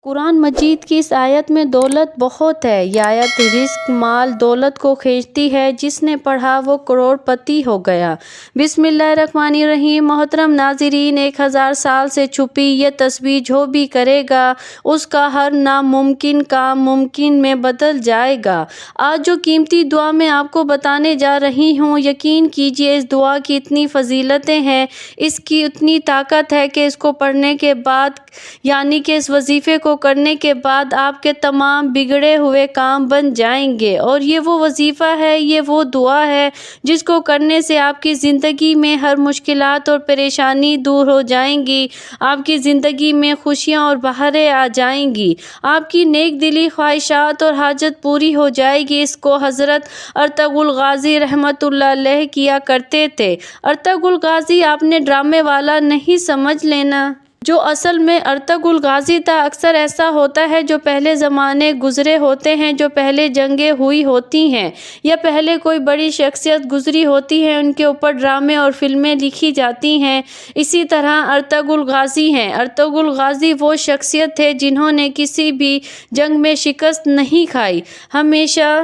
قرآن مجید کی اس آیت میں دولت بہت ہے۔ یہ آیت رزق، مال، دولت کو کھینچتی ہے۔ جس نے پڑھا وہ کروڑ پتی ہو گیا۔ بسم اللہ الرحمن الرحیم۔ محترم ناظرین، 1000 سال سے چھپی یہ تسبیح جو بھی کرے گا اس کا ہر ناممکن کام ممکن میں بدل جائے گا۔ آج جو قیمتی دعا میں آپ کو بتانے جا رہی ہوں، یقین کیجئے اس دعا کی اتنی فضیلتیں ہیں، اس کی اتنی طاقت ہے کہ اس کو پڑھنے کے بعد یعنی کہ اس وظیفے کو کرنے کے بعد آپ کے تمام بگڑے ہوئے کام بن جائیں گے۔ اور یہ وہ وظیفہ ہے، یہ وہ دعا ہے جس کو کرنے سے آپ کی زندگی میں ہر مشکلات اور پریشانی دور ہو جائیں گی، آپ کی زندگی میں خوشیاں اور بہاریں آ جائیں گی، آپ کی نیک دلی خواہشات اور حاجت پوری ہو جائے گی۔ اس کو حضرت ارطغرل غازی رحمۃ اللہ علیہ کیا کرتے تھے۔ ارطغرل غازی آپ نے ڈرامے والا نہیں سمجھ لینا، جو اصل میں ارطغرل غازی تھا۔ اکثر ایسا ہوتا ہے جو پہلے زمانے گزرے ہوتے ہیں، جو پہلے جنگیں ہوئی ہوتی ہیں یا پہلے کوئی بڑی شخصیت گزری ہوتی ہے، ان کے اوپر ڈرامے اور فلمیں لکھی جاتی ہیں۔ اسی طرح ارطغرل غازی ہیں۔ ارطغرل غازی وہ شخصیت تھے جنہوں نے کسی بھی جنگ میں شکست نہیں کھائی، ہمیشہ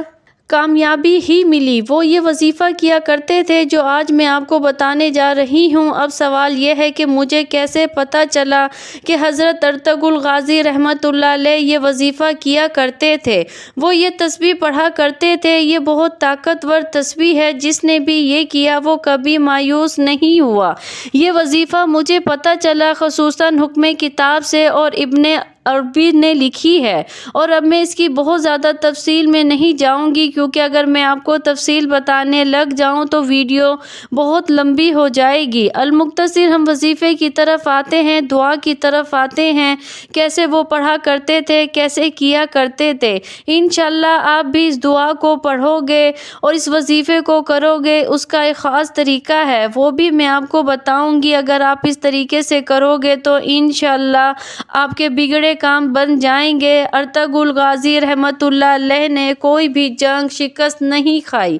کامیابی ہی ملی۔ وہ یہ وظیفہ کیا کرتے تھے جو آج میں آپ کو بتانے جا رہی ہوں۔ اب سوال یہ ہے کہ مجھے کیسے پتہ چلا کہ حضرت ارطغرل غازی رحمۃ اللہ علیہ یہ وظیفہ کیا کرتے تھے؟ وہ یہ تسبیح پڑھا کرتے تھے۔ یہ بہت طاقتور تسبیح ہے۔ جس نے بھی یہ کیا وہ کبھی مایوس نہیں ہوا۔ یہ وظیفہ مجھے پتہ چلا خصوصاً حکم کتاب سے، اور ابن عربی نے لکھی ہے۔ اور اب میں اس کی بہت زیادہ تفصیل میں نہیں جاؤں گی، کیونکہ اگر میں آپ کو تفصیل بتانے لگ جاؤں تو ویڈیو بہت لمبی ہو جائے گی۔ المختصر ہم وظیفے کی طرف آتے ہیں، دعا کی طرف آتے ہیں، کیسے وہ پڑھا کرتے تھے، کیسے کیا کرتے تھے۔ انشاءاللہ آپ بھی اس دعا کو پڑھو گے اور اس وظیفے کو کرو گے۔ اس کا ایک خاص طریقہ ہے، وہ بھی میں آپ کو بتاؤں گی۔ اگر آپ اس طریقے سے کرو گے تو انشاءاللہ آپ کے بگڑے کام بن جائیں گے۔ ارطغرل غازی رحمۃ اللہ علیہ نے کوئی بھی جنگ شکست نہیں کھائی۔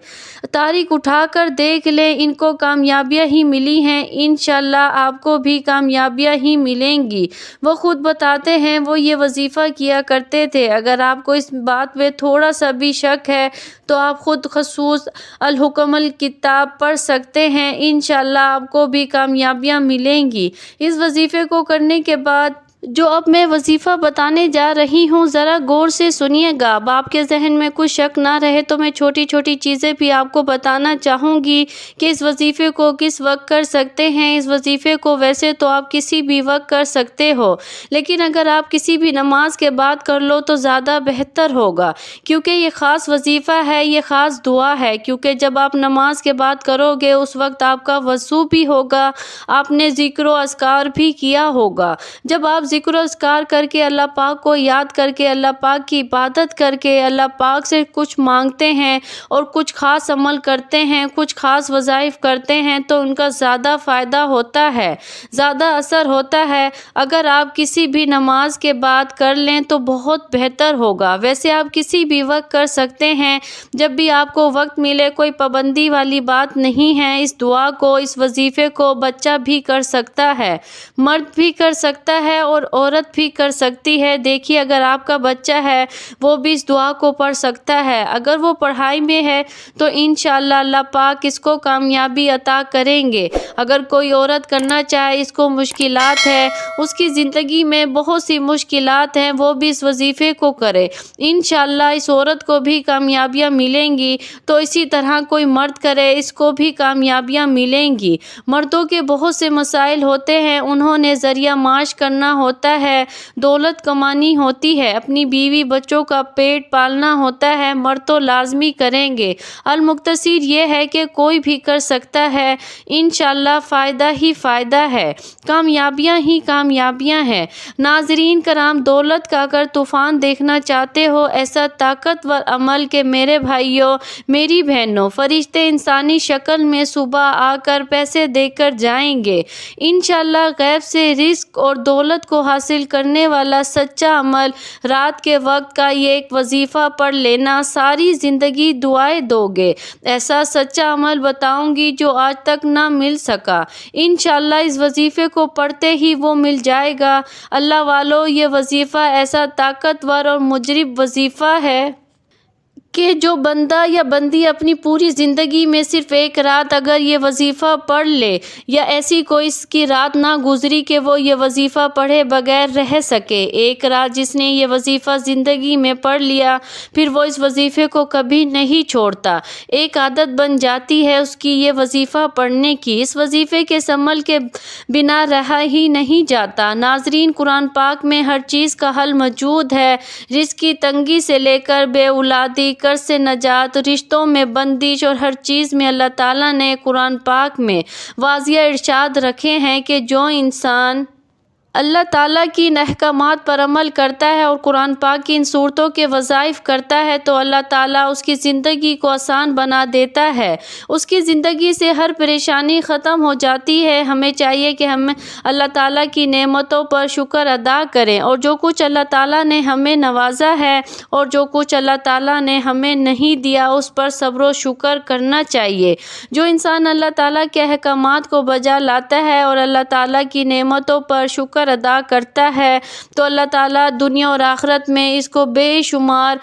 تاریخ اٹھا کر دیکھ لیں، ان کو کامیابیاں ہی ملی ہیں۔ انشاءاللہ آپ کو بھی کامیابیاں ہی ملیں گی۔ وہ خود بتاتے ہیں وہ یہ وظیفہ کیا کرتے تھے۔ اگر آپ کو اس بات پہ تھوڑا سا بھی شک ہے تو آپ خود خصوص الحکم کتاب پڑھ سکتے ہیں۔ انشاءاللہ آپ کو بھی کامیابیاں ملیں گی۔ اس وظیفے کو کرنے کے بعد جو اب میں وظیفہ بتانے جا رہی ہوں ذرا غور سے سنیے گا۔ اب آپ کے ذہن میں کچھ شک نہ رہے تو میں چھوٹی چھوٹی چیزیں بھی آپ کو بتانا چاہوں گی کہ اس وظیفے کو کس وقت کر سکتے ہیں۔ اس وظیفے کو ویسے تو آپ کسی بھی وقت کر سکتے ہو، لیکن اگر آپ کسی بھی نماز کے بعد کر لو تو زیادہ بہتر ہوگا، کیونکہ یہ خاص وظیفہ ہے، یہ خاص دعا ہے۔ کیونکہ جب آپ نماز کے بعد کرو گے اس وقت آپ کا وضو بھی ہوگا، آپ نے ذکر و اذکار بھی کیا ہوگا۔ جب آپ ذکر و اذکار کر کے اللہ پاک کو یاد کر کے، اللہ پاک کی عبادت کر کے، اللہ پاک سے کچھ مانگتے ہیں اور کچھ خاص عمل کرتے ہیں، کچھ خاص وظائف کرتے ہیں تو ان کا زیادہ فائدہ ہوتا ہے، زیادہ اثر ہوتا ہے۔ اگر آپ کسی بھی نماز کے بعد کر لیں تو بہت بہتر ہوگا۔ ویسے آپ کسی بھی وقت کر سکتے ہیں، جب بھی آپ کو وقت ملے، کوئی پابندی والی بات نہیں ہے۔ اس دعا کو، اس وظیفے کو بچہ بھی کر سکتا ہے، مرد بھی کر سکتا ہے اور عورت بھی کر سکتی ہے۔ دیکھیے اگر آپ کا بچہ ہے وہ بھی اس دعا کو پڑھ سکتا ہے۔ اگر وہ پڑھائی میں ہے تو انشاءاللہ اللہ پاک اس کو کامیابی عطا کریں گے۔ اگر کوئی عورت کرنا چاہے، اس کو مشکلات ہے، اس کی زندگی میں بہت سی مشکلات ہیں، وہ بھی اس وظیفے کو کرے، انشاءاللہ اس عورت کو بھی کامیابیاں ملیں گی۔ تو اسی طرح کوئی مرد کرے، اس کو بھی کامیابیاں ملیں گی۔ مردوں کے بہت سے مسائل ہوتے ہیں، انہوں نے ذریعہ معاش کرنا ہوتا ہے، دولت کمانی ہوتی ہے، اپنی بیوی بچوں کا پیٹ پالنا ہوتا ہے، مرد تو لازمی کریں گے۔ المختصر یہ ہے کہ کوئی بھی کر سکتا ہے، انشاءاللہ فائدہ ہی فائدہ ہے، کامیابیاں ہی کامیابیاں ہیں۔ ناظرین کرام، دولت کا اگر طوفان دیکھنا چاہتے ہو، ایسا طاقتور عمل کہ میرے بھائیوں، میری بہنوں، فرشتے انسانی شکل میں صبح آ کر پیسے دے کر جائیں گے، انشاءاللہ غیب سے رزق اور دولت کو کو حاصل کرنے والا سچا عمل رات کے وقت کا یہ ایک وظیفہ پڑھ لینا، ساری زندگی دعائیں دو گے۔ ایسا سچا عمل بتاؤں گی جو آج تک نہ مل سکا، انشاءاللہ اس وظیفے کو پڑھتے ہی وہ مل جائے گا۔ اللہ والو، یہ وظیفہ ایسا طاقتور اور مجرب وظیفہ ہے کہ جو بندہ یا بندی اپنی پوری زندگی میں صرف ایک رات اگر یہ وظیفہ پڑھ لے، یا ایسی کوئی اس کی رات نہ گزری کہ وہ یہ وظیفہ پڑھے بغیر رہ سکے، ایک رات جس نے یہ وظیفہ زندگی میں پڑھ لیا پھر وہ اس وظیفے کو کبھی نہیں چھوڑتا، ایک عادت بن جاتی ہے اس کی یہ وظیفہ پڑھنے کی، اس وظیفے کے عمل کے بنا رہا ہی نہیں جاتا۔ ناظرین، قرآن پاک میں ہر چیز کا حل موجود ہے، رزق کی تنگی سے لے کر بے اولادی، قرض سے نجات، رشتوں میں بندش اور ہر چیز میں اللہ تعالیٰ نے قرآن پاک میں واضح ارشاد رکھے ہیں کہ جو انسان اللہ تعالیٰ کی ان احکامات پر عمل کرتا ہے اور قرآن پاک کی ان صورتوں کے وظائف کرتا ہے تو اللہ تعالیٰ اس کی زندگی کو آسان بنا دیتا ہے، اس کی زندگی سے ہر پریشانی ختم ہو جاتی ہے۔ ہمیں چاہیے کہ ہم اللہ تعالیٰ کی نعمتوں پر شکر ادا کریں، اور جو کچھ اللہ تعالیٰ نے ہمیں نوازا ہے اور جو کچھ اللہ تعالیٰ نے ہمیں نہیں دیا اس پر صبر و شکر کرنا چاہیے۔ جو انسان اللہ تعالیٰ کے احکامات کو بجا لاتا ہے اور اللہ تعالیٰ کی نعمتوں پر شکر ادا کرتا ہے تو اللہ تعالیٰ دنیا اور آخرت میں اس کو بے شمار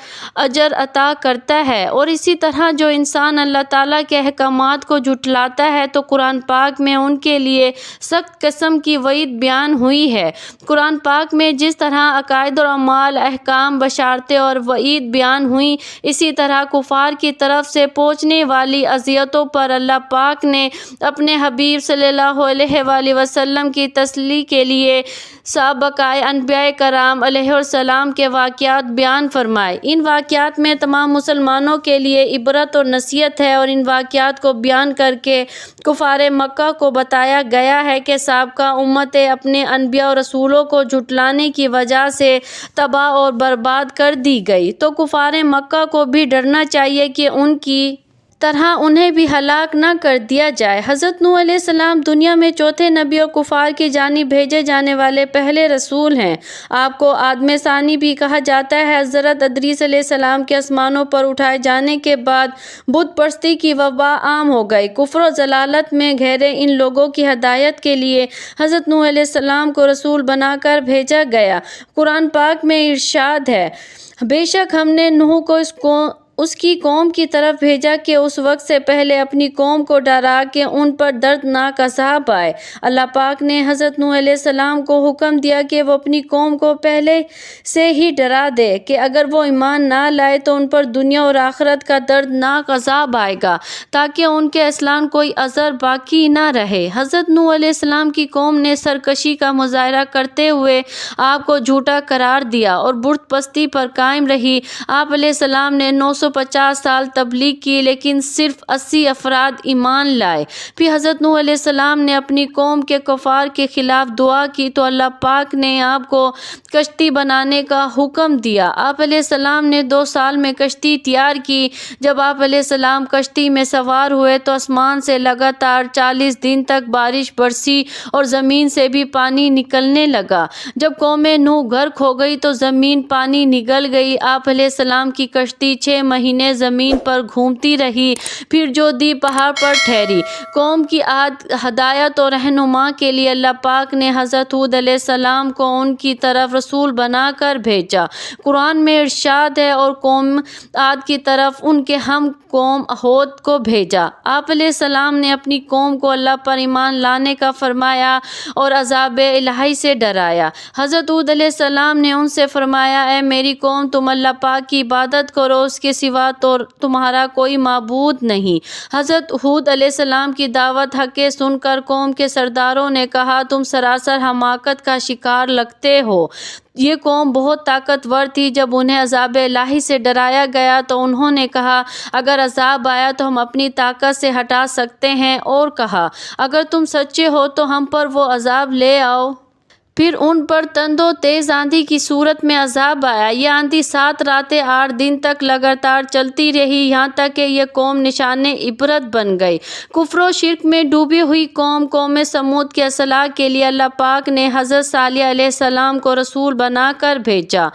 اجر عطا کرتا ہے، اور اسی طرح جو انسان اللہ تعالیٰ کے احکامات کو جھٹلاتا ہے تو قرآن پاک میں ان کے لیے سخت قسم کی وعید بیان ہوئی ہے۔ قرآن پاک میں جس طرح عقائد اور اعمال، احکام، بشارتیں اور وعید بیان ہوئی، اسی طرح کفار کی طرف سے پہنچنے والی اذیتوں پر اللہ پاک نے اپنے حبیب صلی اللہ علیہ وآلہ وسلم کی تسلی کے لیے سابقہ انبیاء کرام علیہ السلام کے واقعات بیان فرمائے۔ ان واقعات میں تمام مسلمانوں کے لیے عبرت اور نصیحت ہے، اور ان واقعات کو بیان کر کے کفار مکہ کو بتایا گیا ہے کہ سابقہ امتیں اپنے انبیاء اور رسولوں کو جھٹلانے کی وجہ سے تباہ اور برباد کر دی گئی، تو کفار مکہ کو بھی ڈرنا چاہیے کہ ان کی طرح انہیں بھی ہلاک نہ کر دیا جائے۔ حضرت نوح علیہ السلام دنیا میں چوتھے نبی اور کفار کی جانب بھیجے جانے والے پہلے رسول ہیں۔ آپ کو آدم ثانی بھی کہا جاتا ہے۔ حضرت ادریس علیہ السلام کے آسمانوں پر اٹھائے جانے کے بعد بت پرستی کی وبا عام ہو گئی، کفر و ضلالت میں گھرے ان لوگوں کی ہدایت کے لیے حضرت نوح علیہ السلام کو رسول بنا کر بھیجا گیا۔ قرآن پاک میں ارشاد ہے، بے شک ہم نے نوح کو اس کی قوم کی طرف بھیجا کہ اس وقت سے پہلے اپنی قوم کو ڈرا کہ ان پر دردناک عذاب آئے۔ اللہ پاک نے حضرت نوح علیہ السلام کو حکم دیا کہ وہ اپنی قوم کو پہلے سے ہی ڈرا دے کہ اگر وہ ایمان نہ لائے تو ان پر دنیا اور آخرت کا دردناک عذاب آئے گا، تاکہ ان کے اصلاً کوئی عذر باقی نہ رہے۔ حضرت نوح علیہ السلام کی قوم نے سرکشی کا مظاہرہ کرتے ہوئے آپ کو جھوٹا قرار دیا اور بت پرستی پر قائم رہی۔ آپ علیہ السلام نے 950 سال تبلیغ کی لیکن صرف 80 افراد ایمان لائے۔ پھر حضرت نوح علیہ السلام نے اپنی قوم کے کفار کے خلاف دعا کی تو اللہ پاک نے آپ کو کشتی بنانے کا حکم دیا۔ آپ علیہ السلام نے 2 سال میں کشتی تیار کی۔ جب آپ علیہ السلام کشتی میں سوار ہوئے تو آسمان سے لگاتار 40 دن تک بارش برسی اور زمین سے بھی پانی نکلنے لگا۔ جب قوم نوح غرق ہو گئی تو زمین پانی نگل گئی۔ آپ علیہ السلام کی کشتی 6 مہینے زمین پر گھومتی رہی، پھر جودی پہاڑ پر ٹھہری۔ قوم کی ہدایت اور رہنما کے لیے اللہ پاک نے حضرت ہود علیہ السلام کو ان کی طرف رسول بنا کر بھیجا۔ قرآن میں ارشاد ہے، اور قوم عاد کی طرف ان کے ہم قوم ہود کو بھیجا۔ آپ علیہ السلام نے اپنی قوم کو اللہ پر ایمان لانے کا فرمایا اور عذاب الہی سے ڈرایا۔ حضرت ہود علیہ السلام نے ان سے فرمایا، اے میری قوم، تم اللہ پاک کی عبادت کرو، اس کے سوا تو تمہارا کوئی معبود نہیں۔ حضرت ہود علیہ السلام کی دعوت حق سن کر قوم کے سرداروں نے کہا، تم سراسر حماقت کا شکار لگتے ہو۔ یہ قوم بہت طاقتور تھی۔ جب انہیں عذاب الہی سے ڈرایا گیا تو انہوں نے کہا، اگر عذاب آیا تو ہم اپنی طاقت سے ہٹا سکتے ہیں، اور کہا، اگر تم سچے ہو تو ہم پر وہ عذاب لے آؤ۔ پھر ان پر تند و تیز آندھی کی صورت میں عذاب آیا۔ یہ آندھی 7 راتیں 8 دن تک لگاتار چلتی رہی، یہاں تک کہ یہ قوم نشان عبرت بن گئی۔ کفر و شرک میں ڈوبی ہوئی قوم سمود کی اصلاح کے لیے اللہ پاک نے حضرت صالح علیہ السلام کو رسول بنا کر بھیجا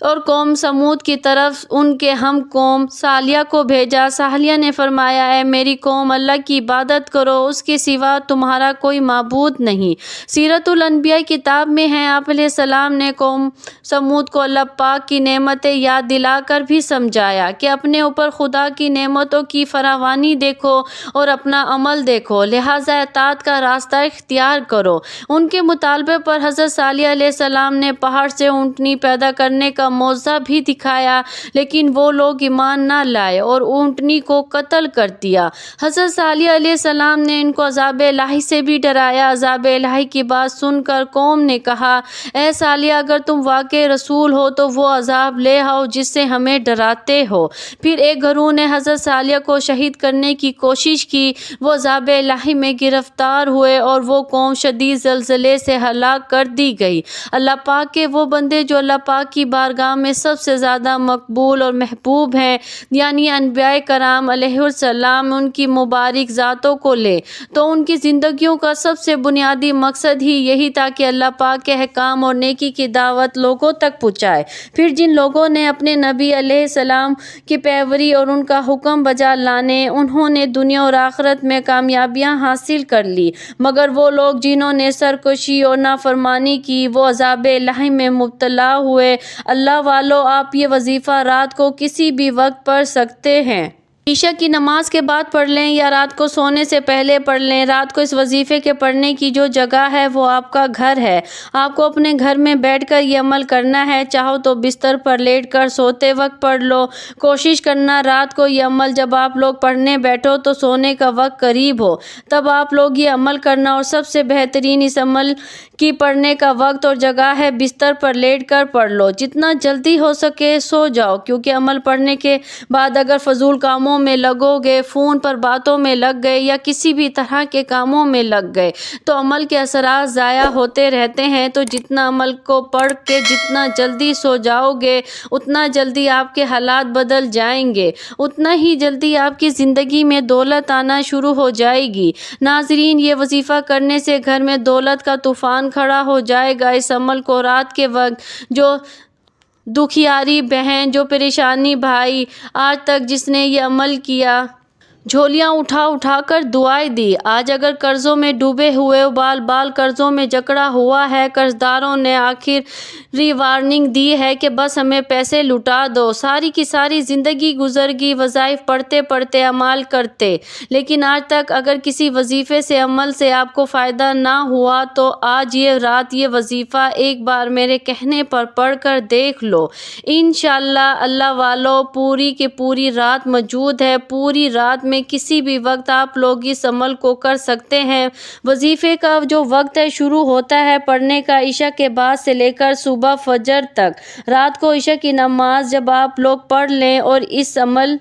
اور قوم سمود کی طرف ان کے ہم قوم صالح کو بھیجا۔ صالح نے فرمایا، اے میری قوم، اللہ کی عبادت کرو، اس کے سوا تمہارا کوئی معبود نہیں۔ سیرت الانبیاء کتاب میں ہے، آپ علیہ السلام نے قوم سمود کو اللہ پاک کی نعمتیں یاد دلا کر بھی سمجھایا کہ اپنے اوپر خدا کی نعمتوں کی فراوانی دیکھو اور اپنا عمل دیکھو، لہٰذا اطاعت کا راستہ اختیار کرو۔ ان کے مطالبے پر حضرت صالح علیہ السلام نے پہاڑ سے اونٹنی پیدا کرنے کا معجزہ بھی دکھایا، لیکن وہ لوگ ایمان نہ لائے اور اونٹنی کو قتل کر دیا۔ حضرت صالح علیہ السلام نے ان کو عذاب الہی سے بھی ڈرایا۔ عذاب الہی کی بات سن کر قوم نے کہا، اے صالح، اگر تم واقعی رسول ہو تو وہ عذاب لے آؤ جس سے ہمیں ڈراتے ہو۔ پھر ایک گروہ نے حضرت صالح کو شہید کرنے کی کوشش کی، وہ عذاب الہی میں گرفتار ہوئے اور وہ قوم شدید زلزلے سے ہلاک کر دی گئی۔ اللہ پاک کے وہ بندے جو اللہ پاک کی بارگاہ میں سب سے زیادہ مقبول اور محبوب ہیں، یعنی انبیاء کرام علیہ السلام، ان کی مبارک ذاتوں کو لے تو ان کی زندگیوں کا سب سے بنیادی مقصد ہی یہی تھا کہ اللہ پاک کے احکام اور نیکی کی دعوت لوگوں تک پہنچائے۔ پھر جن لوگوں نے اپنے نبی علیہ السلام کی پیروی اور ان کا حکم بجا لانے، انہوں نے دنیا اور آخرت میں کامیابیاں حاصل کر لی، مگر وہ لوگ جنہوں نے سرکشی اور نافرمانی کی، وہ عذاب الہی میں مبتلا ہوئے۔ اللہ والو، آپ یہ وظیفہ رات کو کسی بھی وقت پڑھ سکتے ہیں۔ عشاء کی نماز کے بعد پڑھ لیں یا رات کو سونے سے پہلے پڑھ لیں۔ رات کو اس وظیفے کے پڑھنے کی جو جگہ ہے وہ آپ کا گھر ہے۔ آپ کو اپنے گھر میں بیٹھ کر یہ عمل کرنا ہے، چاہو تو بستر پر لیٹ کر سوتے وقت پڑھ لو۔ کوشش کرنا رات کو یہ عمل جب آپ لوگ پڑھنے بیٹھو تو سونے کا وقت قریب ہو، تب آپ لوگ یہ عمل کرنا، اور سب سے بہترین اس عمل کی پڑھنے کا وقت اور جگہ ہے بستر پر لیٹ کر پڑھ لو۔ جتنا جلدی ہو سکے سو جاؤ، کیونکہ عمل پڑھنے کے بعد اگر فضول کاموں میں لگو گے، فون پر باتوں میں لگ گئے یا کسی بھی طرح کے کاموں میں لگ گئے تو عمل کے اثرات ضائع ہوتے رہتے ہیں۔ تو جتنا عمل کو پڑھ کے جتنا جلدی سو جاؤ گے، اتنا جلدی آپ کے حالات بدل جائیں گے، اتنا ہی جلدی آپ کی زندگی میں دولت آنا شروع ہو جائے گی۔ ناظرین، یہ وظیفہ کرنے سے گھر میں دولت کا طوفان کھڑا ہو جائے گا۔ اس عمل کو رات کے وقت جو دکھیاری بہن، جو پریشانی بھائی، آج تک جس نے یہ عمل کیا، جھولیاں اٹھا اٹھا کر دعائیں دی، آج اگر قرضوں میں ڈوبے ہوئے، بال بال قرضوں میں جکڑا ہوا ہے، قرض داروں نے آخری وارننگ دی ہے کہ بس ہمیں پیسے لٹا دو، ساری کی ساری زندگی گزر گئی وظائف پڑھتے پڑھتے، اعمال کرتے، لیکن آج تک اگر کسی وظیفے سے، عمل سے آپ کو فائدہ نہ ہوا تو آج یہ رات یہ وظیفہ ایک بار میرے کہنے پر پڑھ کر دیکھ لو۔ انشاءاللہ اللہ والو، پوری کی پوری رات موجود ہے، پوری رات میں کسی بھی وقت آپ لوگ اس عمل کو کر سکتے ہیں۔ وظیفے کا جو وقت ہے شروع ہوتا ہے پڑھنے کا عشاء کے بعد سے لے کر صبح فجر تک۔ رات کو عشاء کی نماز جب آپ لوگ پڑھ لیں اور اس عمل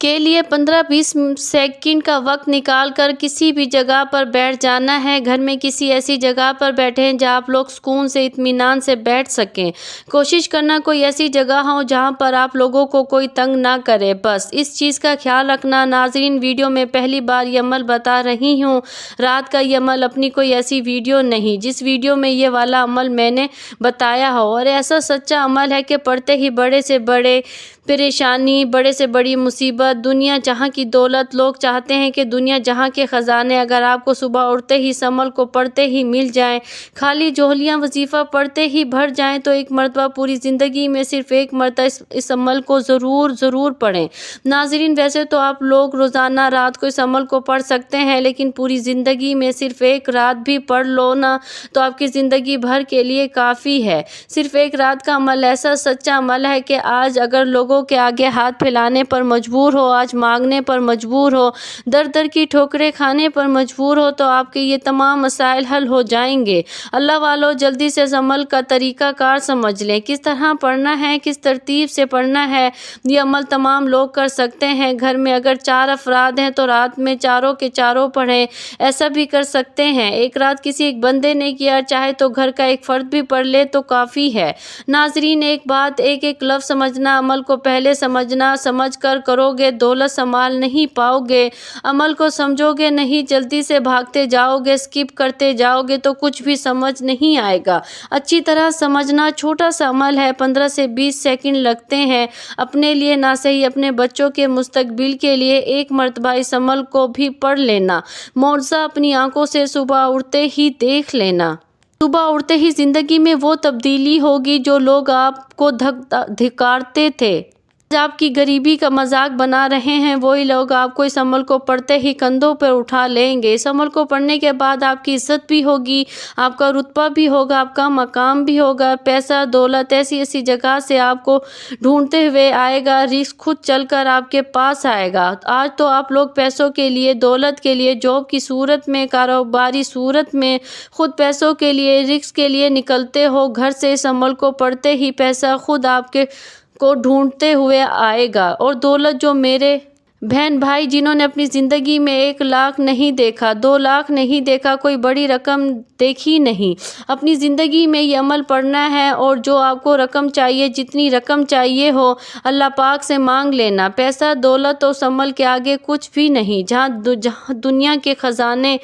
کے لیے 15-20 سیکنڈ کا وقت نکال کر کسی بھی جگہ پر بیٹھ جانا ہے۔ گھر میں کسی ایسی جگہ پر بیٹھیں جہاں آپ لوگ سکون سے، اطمینان سے بیٹھ سکیں۔ کوشش کرنا کوئی ایسی جگہ ہو جہاں پر آپ لوگوں کو کوئی تنگ نہ کرے، بس اس چیز کا خیال رکھنا۔ ناظرین، ویڈیو میں پہلی بار یہ عمل بتا رہی ہوں، رات کا یہ عمل اپنی کوئی ایسی ویڈیو نہیں جس ویڈیو میں یہ والا عمل میں نے بتایا ہو، اور ایسا سچا عمل ہے کہ پڑھتے ہی بڑے سے بڑے پریشانی، بڑے سے بڑی مصیبت، دنیا جہاں کی دولت، لوگ چاہتے ہیں کہ دنیا جہاں کے خزانے اگر آپ کو صبح اٹھتے ہی اس عمل کو پڑھتے ہی مل جائیں، خالی جوہلیاں وظیفہ پڑھتے ہی بھر جائیں، تو ایک مرتبہ پوری زندگی میں صرف ایک مرتبہ اس عمل کو ضرور پڑھیں۔ ناظرین، ویسے تو آپ لوگ روزانہ رات کو اس عمل کو پڑھ سکتے ہیں، لیکن پوری زندگی میں صرف ایک رات بھی پڑھ لو نا تو آپ کی زندگی بھر کے لیے کافی ہے۔ صرف ایک رات کا عمل ایسا سچا عمل ہے کہ آج اگر لوگوں کے آگے ہاتھ پھیلانے پر مجبور ہو، آج مانگنے پر مجبور ہو، در در کی ٹھوکریں کھانے پر مجبور ہو، تو آپ کے یہ تمام مسائل حل ہو جائیں گے۔ اللہ والو جلدی سے اس عمل کا طریقہ کار سمجھ لیں، کس طرح پڑھنا ہے، کس ترتیب سے پڑھنا ہے۔ یہ عمل تمام لوگ کر سکتے ہیں۔ گھر میں اگر 4 افراد ہیں تو رات میں چاروں کے چاروں پڑھیں، ایسا بھی کر سکتے ہیں۔ ایک رات کسی ایک بندے نے کیا، چاہے تو گھر کا ایک فرد بھی پڑھ لے تو کافی ہے۔ ناظرین، ایک بات، ایک ایک لفظ سمجھنا، عمل کو پہلے سمجھنا، سمجھ کر کرو گے دولت سنبھال نہیں پاؤ گے۔ عمل کو سمجھو گے نہیں، جلدی سے بھاگتے جاؤ گے، اسکپ کرتے جاؤ گے تو کچھ بھی سمجھ نہیں آئے گا۔ اچھی طرح سمجھنا چھوٹا سا عمل ہے، 15 سے 20 سیکنڈ لگتے ہیں۔ اپنے لیے نہ صحیح، اپنے بچوں کے مستقبل کے لیے ایک مرتبہ اس عمل کو بھی پڑھ لینا۔ معجزہ اپنی آنکھوں سے صبح اٹھتے ہی دیکھ لینا۔ صبح اٹھتے ہی زندگی میں وہ تبدیلی ہوگی جو لوگ آپ کو دھکارتے تھے، آج آپ کی غریبی کا مذاق بنا رہے ہیں، وہی لوگ آپ کو اس عمل کو پڑھتے ہی کندھوں پر اٹھا لیں گے۔ اس عمل کو پڑھنے کے بعد آپ کی عزت بھی ہوگی، آپ کا رتبہ بھی ہوگا، آپ کا مقام بھی ہوگا۔ پیسہ دولت ایسی ایسی جگہ سے آپ کو ڈھونڈتے ہوئے آئے گا، رزق خود چل کر آپ کے پاس آئے گا۔ آج تو آپ لوگ پیسوں کے لیے، دولت کے لیے، جاب کی صورت میں، کاروباری صورت میں، خود پیسوں کے لیے، رزق کے لیے نکلتے ہو گھر سے۔ اس عمل کو پڑھتے ہی پیسہ خود آپ کو ڈھونڈتے ہوئے آئے گا۔ اور دولت، جو میرے بہن بھائی جنہوں نے اپنی زندگی میں 1 لاکھ نہیں دیکھا، 2 لاکھ نہیں دیکھا، کوئی بڑی رقم دیکھی نہیں، اپنی زندگی میں یہ عمل پڑھنا ہے، اور جو آپ کو رقم چاہیے، جتنی رقم چاہیے ہو، اللہ پاک سے مانگ لینا۔ پیسہ دولت تو اس عمل کے آگے کچھ بھی نہیں۔ جہاں دنیا کے خزانے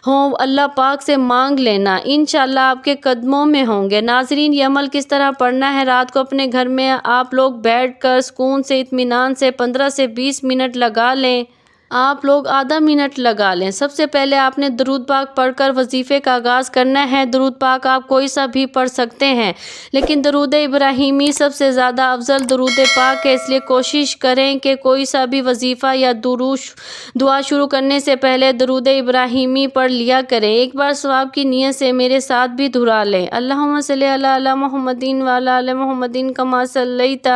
ہوں، اللہ پاک سے مانگ لینا، انشاءاللہ آپ کے قدموں میں ہوں گے۔ ناظرین، یہ عمل کس طرح پڑھنا ہے؟ رات کو اپنے گھر میں آپ لوگ بیٹھ کر سکون سے، اطمینان سے 15 سے 20 منٹ لگا لیں۔ آپ لوگ آدھا منٹ لگا لیں۔ سب سے پہلے آپ نے درود پاک پڑھ کر وظیفے کا آغاز کرنا ہے۔ درود پاک آپ کوئی سا بھی پڑھ سکتے ہیں، لیکن درود ابراہیمی سب سے زیادہ افضل درود پاک ہے، اس لیے کوشش کریں کہ کوئی سا بھی وظیفہ یا دعا شروع کرنے سے پہلے درود ابراہیمی پڑھ لیا کریں۔ ایک بار ثواب کی نیت سے میرے ساتھ بھی دہرا لیں۔ اللہم صلی علی محمد وعلی آل محمد کما صلیت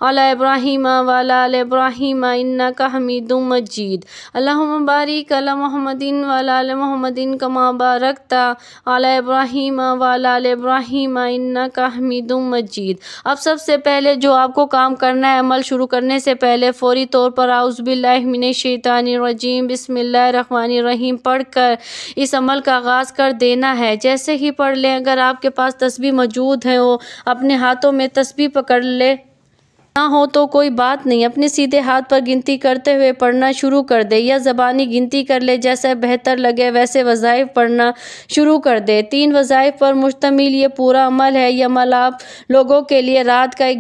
علی ابراہیم وعلی آل ابراہیم انک حمید مجید۔ اللہم بارک علی محمد وعلی آل محمد کما بارکت علی ابراہیم وعلی آل ابراہیم انک حمید مجید۔ اب سب سے پہلے جو آپ کو کام کرنا ہے، عمل شروع کرنے سے پہلے فوری طور پر اعوذ باللہ من الشیطان الرجیم بسم اللہ الرحمن الرحیم پڑھ کر اس عمل کا آغاز کر دینا ہے۔ جیسے ہی پڑھ لیں، اگر آپ کے پاس تسبیح موجود ہے ہو، اپنے ہاتھوں میں تسبیح پکڑ لے، نہ ہو تو کوئی بات نہیں، اپنے سیدھے ہاتھ پر گنتی کرتے ہوئے پڑھنا شروع کر دے، یا زبانی گنتی کر لے، جیسا بہتر لگے ویسے وظائف پڑھنا شروع کر دے۔ 3 وظائف پر مشتمل یہ پورا عمل ہے۔ یہ عمل آپ لوگوں کے لیے رات کا ایک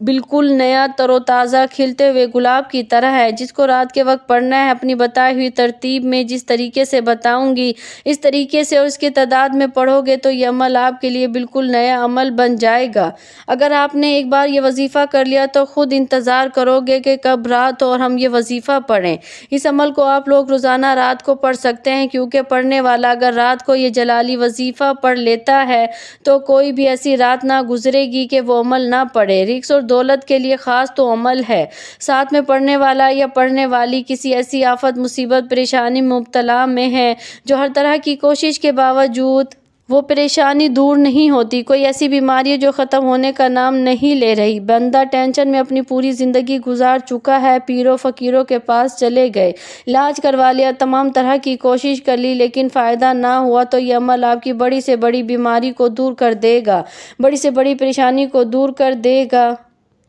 بالکل نیا تر و تازہ کھلتے ہوئے گلاب کی طرح ہے، جس کو رات کے وقت پڑھنا ہے۔ اپنی بتائی ہوئی ترتیب میں، جس طریقے سے بتاؤں گی، اس طریقے سے اور اس کے تعداد میں پڑھو گے تو یہ عمل آپ کے لیے بالکل نیا عمل بن جائے گا۔ اگر آپ نے ایک بار یہ وظیفہ کر لیا تو خود انتظار کرو گے کہ کب رات ہو اور ہم یہ وظیفہ پڑھیں۔ اس عمل کو آپ لوگ روزانہ رات کو پڑھ سکتے ہیں، کیونکہ پڑھنے والا اگر رات کو یہ جلالی وظیفہ پڑھ لیتا ہے تو کوئی بھی ایسی رات نہ گزرے گی کہ وہ عمل نہ پڑھے۔ رزق اور دولت کے لیے خاص تو عمل ہے، ساتھ میں پڑھنے والا یا پڑھنے والی کسی ایسی آفت، مصیبت، پریشانی میں مبتلا میں ہے جو ہر طرح کی کوشش کے باوجود وہ پریشانی دور نہیں ہوتی، کوئی ایسی بیماری ہے جو ختم ہونے کا نام نہیں لے رہی، بندہ ٹینشن میں اپنی پوری زندگی گزار چکا ہے، پیروں فقیروں کے پاس چلے گئے، علاج کروا لیا، تمام طرح کی کوشش کر لی لیکن فائدہ نہ ہوا، تو یہ عمل آپ کی بڑی سے بڑی بیماری کو دور کر دے گا، بڑی سے بڑی پریشانی کو دور کر دے گا۔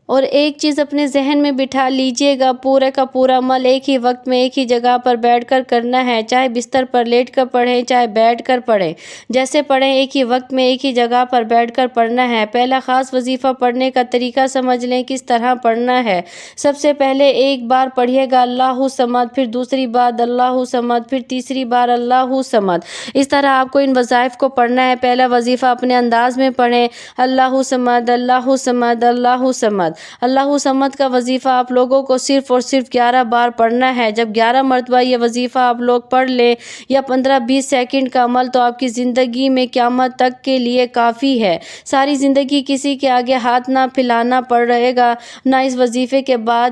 اور ایک چیز اپنے ذہن میں بٹھا لیجئے گا، پورے کا پورا عمل ایک ہی وقت میں ایک ہی جگہ پر بیٹھ کر کرنا ہے، چاہے بستر پر لیٹ کر پڑھیں، چاہے بیٹھ کر پڑھیں، جیسے پڑھیں ایک ہی وقت میں ایک ہی جگہ پر بیٹھ کر پڑھنا ہے۔ پہلا خاص وظیفہ پڑھنے کا طریقہ سمجھ لیں کس طرح پڑھنا ہے۔ سب سے پہلے ایک بار پڑھیے گا اللہ صمد، پھر دوسری بار اللہ صمد، پھر تیسری بار اللہ صمد۔ اس طرح آپ کو ان وظائف کو پڑھنا ہے۔ پہلا وظیفہ اپنے انداز میں پڑھیں، اللہ صمد، اللہ صمد، اللہ صمد۔ اللہ صمد کا وظیفہ آپ لوگوں کو صرف اور صرف 11 بار پڑھنا ہے۔ جب 11 مرتبہ یہ وظیفہ آپ لوگ پڑھ لیں، یا 15-20 سیکنڈ کا عمل، تو آپ کی زندگی میں قیامت تک کے لیے کافی ہے۔ ساری زندگی کسی کے آگے ہاتھ نہ پھیلانا پڑے گا، نہ اس وظیفے کے بعد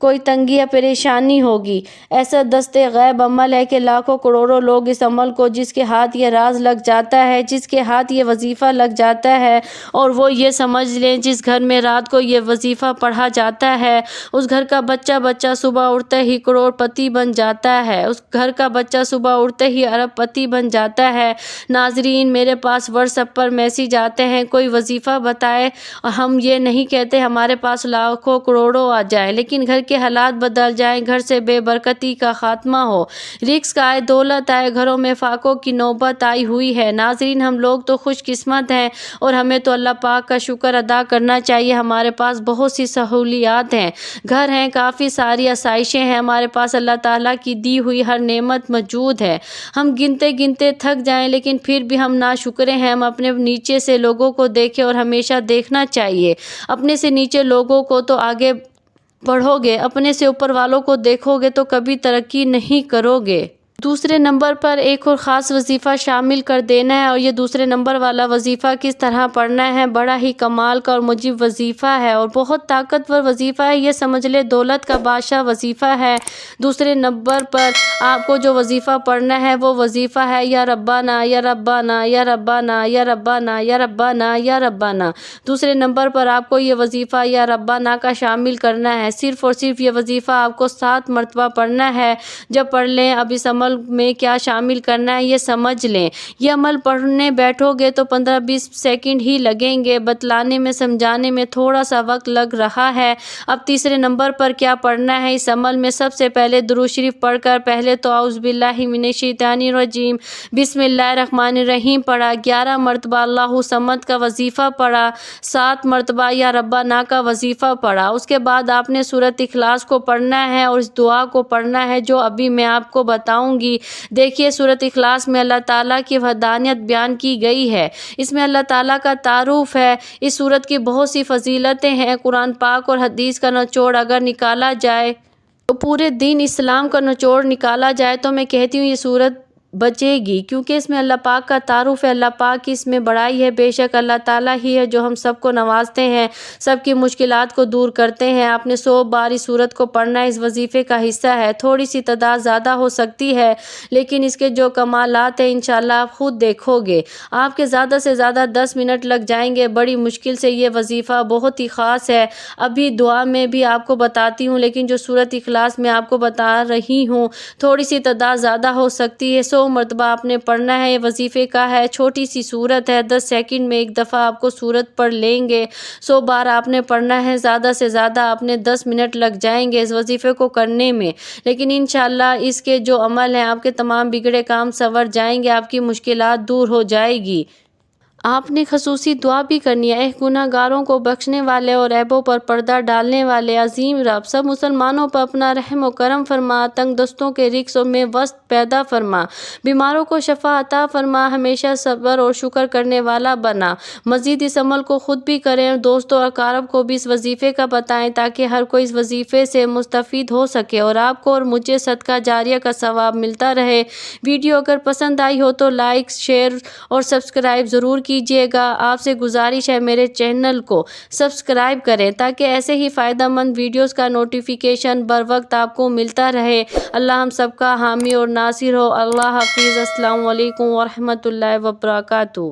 کوئی تنگی یا پریشانی ہوگی۔ ایسا دست غیب عمل ہے کہ لاکھوں کروڑوں لوگ اس عمل کو، جس کے ہاتھ یہ راز لگ جاتا ہے، جس کے ہاتھ یہ وظیفہ لگ جاتا ہے، اور وہ یہ سمجھ لیں جس گھر میں رات کو یہ وظیفہ پڑھا جاتا ہے اس گھر کا بچہ صبح اٹھتے ہی کروڑ پتی بن جاتا ہے، اس گھر کا بچہ صبح اٹھتے ہی ارب پتی بن جاتا ہے۔ ناظرین، میرے پاس واٹس ایپ پر میسیج آتے ہیں، کوئی وظیفہ بتائے۔ ہم یہ نہیں کہتے ہمارے پاس لاکھوں کروڑوں آ جائیں، لیکن گھر کے حالات بدل جائیں، گھر سے بے برکتی کا خاتمہ ہو، رزق آئے، دولت آئے، گھروں میں فاقوں کی نوبت آئی ہوئی ہے۔ ناظرین، ہم لوگ تو خوش قسمت ہیں اور ہمیں تو اللہ پاک کا شکر ادا کرنا چاہیے۔ ہمارے پاس بہت سی سہولیات ہیں، گھر ہیں، کافی ساری آسائشیں ہیں، ہمارے پاس اللہ تعالیٰ کی دی ہوئی ہر نعمت موجود ہے۔ ہم گنتے گنتے تھک جائیں لیکن پھر بھی ہم ناشکرے ہیں۔ ہم اپنے نیچے سے لوگوں کو دیکھیں، اور ہمیشہ دیکھنا چاہیے اپنے سے نیچے لوگوں کو، تو آگے بڑھو گے، اپنے سے اوپر والوں کو دیکھو گے تو کبھی ترقی نہیں کرو گے۔ دوسرے نمبر پر ایک اور خاص وظیفہ شامل کر دینا ہے، اور یہ دوسرے نمبر والا وظیفہ کس طرح پڑھنا ہے، بڑا ہی کمال کا اور مجیب وظیفہ ہے اور بہت طاقتور وظیفہ ہے۔ یہ سمجھ لے دولت کا بادشاہ وظیفہ ہے۔ دوسرے نمبر پر آپ کو جو وظیفہ پڑھنا ہے وہ وظیفہ ہے یا ربنا یا ربنا یا ربنا یا ربنا یا ربنا یا ربنا۔ دوسرے نمبر پر آپ کو یہ وظیفہ یا ربنا کا شامل کرنا ہے۔ صرف اور صرف یہ وظیفہ آپ کو 7 مرتبہ پڑھنا ہے۔ جب پڑھ لیں، اب اس عمل میں کیا شامل کرنا ہے یہ سمجھ لیں۔ یہ عمل پڑھنے بیٹھو گے تو 15-20 سیکنڈ ہی لگیں گے، بتلانے میں سمجھانے میں تھوڑا سا وقت لگ رہا ہے۔ اب تیسرے نمبر پر کیا پڑھنا ہے، اس عمل میں سب سے پہلے درود شریف پڑھ کر پہلے تو اعوذ باللہ من الشیطان الرجیم بسم اللہ الرحمن الرحیم پڑھا، 11 مرتبہ اللہ صمد کا وظیفہ پڑھا، 7 مرتبہ یا ربنا کا وظیفہ پڑھا۔ اس کے بعد آپ نے سورۃ اخلاص کو پڑھنا ہے اور اس دعا کو پڑھنا ہے جو ابھی میں آپ کو بتاؤں گی۔ دیکھیے، سورۃ اخلاص میں اللہ تعالیٰ کی وحدانیت بیان کی گئی ہے، اس میں اللہ تعالیٰ کا تعارف ہے، اس سورت کی بہت سی فضیلتیں ہیں۔ قرآن پاک اور حدیث کا نچوڑ اگر نکالا جائے تو پورے دین اسلام کا نچوڑ نکالا جائے تو میں کہتی ہوں یہ سورت بچے گی، کیونکہ اس میں اللہ پاک کا تعارف ہے، اللہ پاک کی اس میں بڑائی ہے۔ بے شک اللہ تعالیٰ ہی ہے جو ہم سب کو نوازتے ہیں، سب کی مشکلات کو دور کرتے ہیں۔ آپ نے 100 بار اس سورت کو پڑھنا ہے، اس وظیفے کا حصہ ہے۔ تھوڑی سی تعداد زیادہ ہو سکتی ہے لیکن اس کے جو کمالات ہیں انشاءاللہ آپ خود دیکھو گے۔ آپ کے زیادہ سے زیادہ 10 منٹ لگ جائیں گے، بڑی مشکل سے یہ وظیفہ بہت ہی خاص ہے۔ ابھی دعا میں بھی آپ کو بتاتی ہوں، لیکن جو سورۃ اخلاص میں آپ کو بتا رہی ہوں تھوڑی سی تعداد زیادہ ہو سکتی ہے۔ 100 مرتبہ آپ نے پڑھنا ہے، یہ وظیفے کا ہے، چھوٹی سی سورت ہے، 10 سیکنڈ میں ایک دفعہ آپ کو سورت پڑھ لیں گے۔ 100 بار آپ نے پڑھنا ہے، زیادہ سے زیادہ آپ نے 10 منٹ لگ جائیں گے اس وظیفے کو کرنے میں، لیکن انشاءاللہ اس کے جو عمل ہیں آپ کے تمام بگڑے کام سنور جائیں گے، آپ کی مشکلات دور ہو جائے گی۔ آپ نے خصوصی دعا بھی کرنی ہے، اے گناہ گاروں کو بخشنے والے اور عیبوں پر پردہ ڈالنے والے عظیم رب، سب مسلمانوں پر اپنا رحم و کرم فرما، تنگ دستوں کے رزق میں وسعت پیدا فرما، بیماروں کو شفا عطا فرما، ہمیشہ صبر اور شکر کرنے والا بنا۔ مزید اس عمل کو خود بھی کریں اور دوستوں اور اقارب کو بھی اس وظیفے کا بتائیں تاکہ ہر کوئی اس وظیفے سے مستفید ہو سکے اور آپ کو اور مجھے صدقہ جاریہ کا ثواب ملتا رہے۔ ویڈیو اگر پسند آئی ہو تو لائک، شیئر اور سبسکرائب ضرور کیجیے گا۔ آپ سے گزارش ہے میرے چینل کو سبسکرائب کریں تاکہ ایسے ہی فائدہ مند ویڈیوز کا نوٹیفیکیشن بر وقت آپ کو ملتا رہے۔ اللہ ہم سب کا حامی اور ناصر ہو۔ اللہ حافظ۔ السلام علیکم ورحمۃ اللہ وبرکاتہ۔